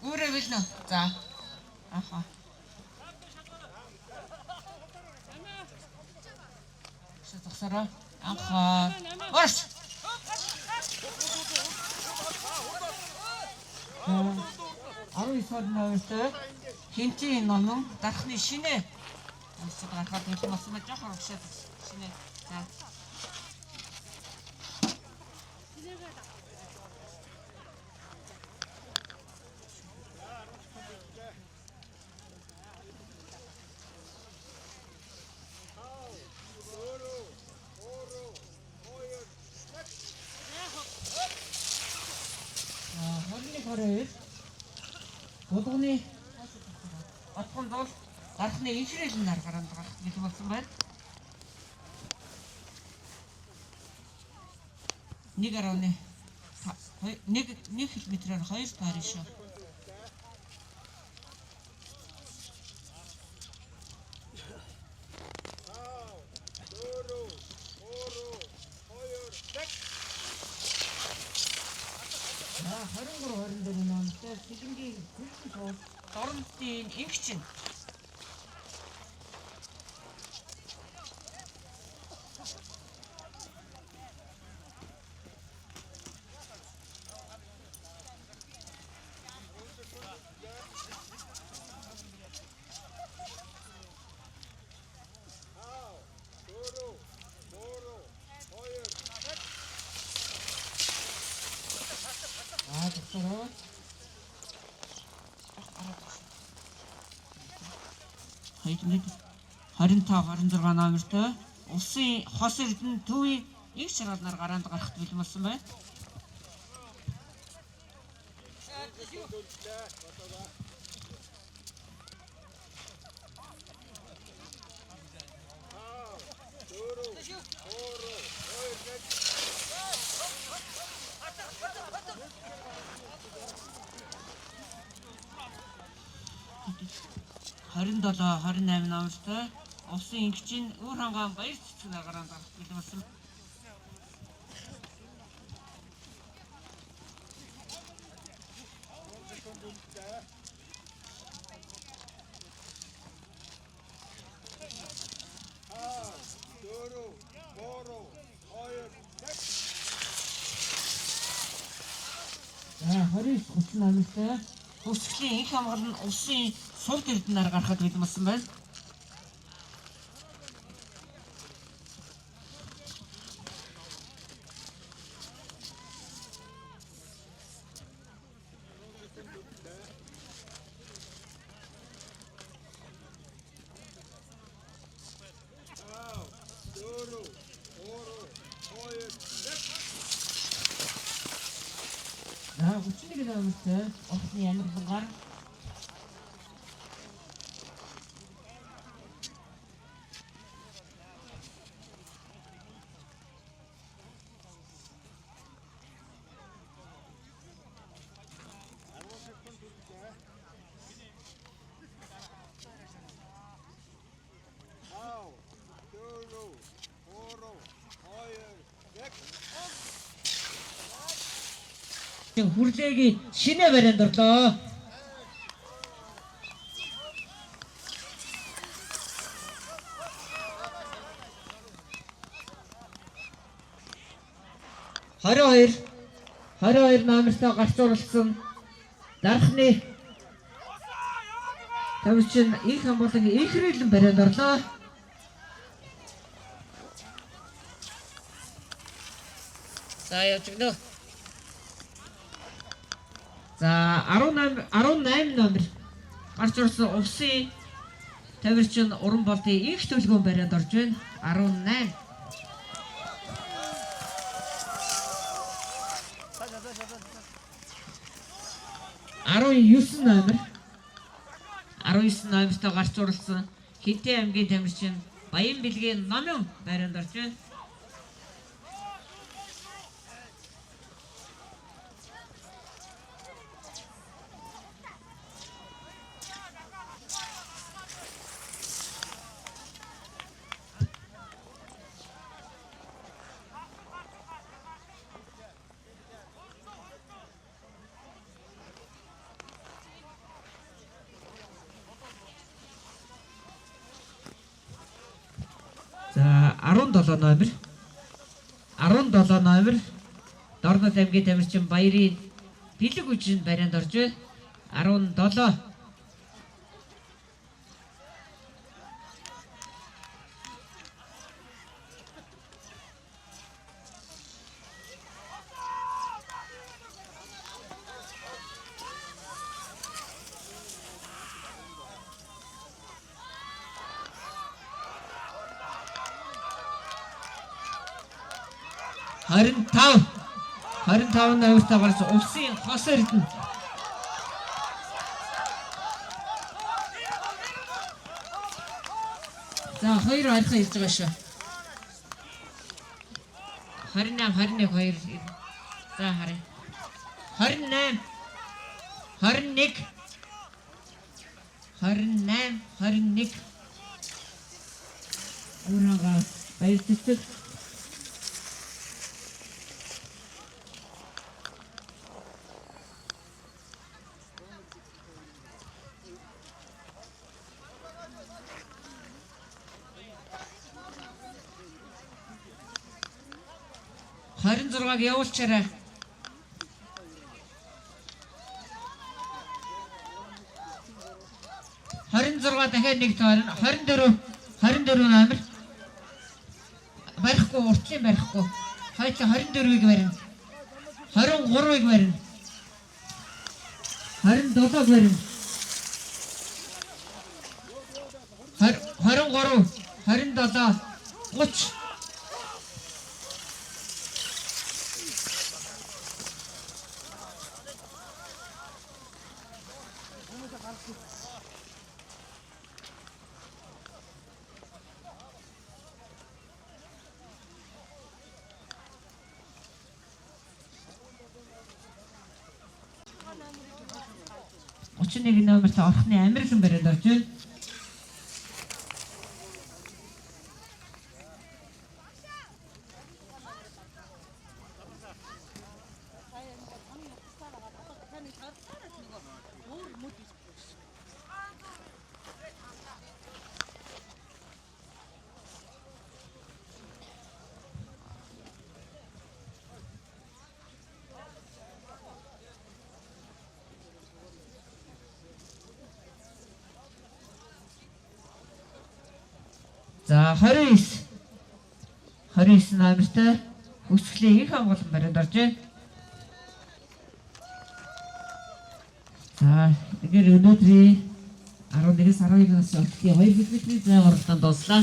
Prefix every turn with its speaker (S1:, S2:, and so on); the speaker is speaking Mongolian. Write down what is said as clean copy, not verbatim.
S1: Өөрөө билнэ. За. Аха. Зогсороо. Аха. Орш. Аруу сарнаатай хинтийн номон дарахны шинэ. Асуу гарахад бэлэн болсон байж жоохон урагшаад шинэ. За. Хорой. Болгоны отхон бол дарахны инхрэйлэн нар гараад байгаа бэлэн болсон байна. Нэг аравны 1 км-аар 2 пари шүү. Сэлэнгийн хүлэн суул дорнотын инх чинь Хайдныг 25-26 номертой улсын хос эрдэнэ төвийн их шаргалнаар гараанд гарахт бэлэн болсон байна. Харин 27-28 номертой улсын ингчийн Өр хангаан баяр цэцгээр гараанд гарахт бэлэн болсон. Хорис 30 номертой Хөсгөлийн их хамгаалал нь улсын сул эрдэнээр гарахад бэлэн болсон байна. Хүчний номертой Орхны ямар хангаар хүрлээгийн шинэ барианд орлоо. Хорой номертой гарч уралсан дарахны тавьчин их хамгаалан инхрэйлэн барианд орлоо. За явж гэнэ. За 18 номер гарч урсан улсын тавирчин уран болдын их төлгөөн барианд орж байна. 18 19 номер 19 номертой гарч уралсан Хинтээ аймгийн тамирчин Баян бэлгийн номын барианд орж байна. 17 номер 17 номер Дорнод аймгийн тамирчин Баярын бэлэг үжинд барианд орж байна. 17 25 номертай гарч Увсын хос эрдэнэ. За хоёр архан ирж байгаа шүү. 28 21 2. За харъя. 28 21 28 21 Урага баярлалаа. Харин 6-г явуулчаарай. Харин 6 дахиад нэг тойрон 24 номер барихгүй уртлын барихгүй. Хоёул 24-ийг барина. 23-ыг барина. 27-г барина. 23 27 30 31 номертой орхны Амирлан бариад орж байна. За 29 номертой Өсгөлийн их хамгаалан бариад орж байна. За тэгэхээр өнөөдрийн 11-с 12 насны олонхны 2 хэлбэрийн зай уралдаанд дуслаа.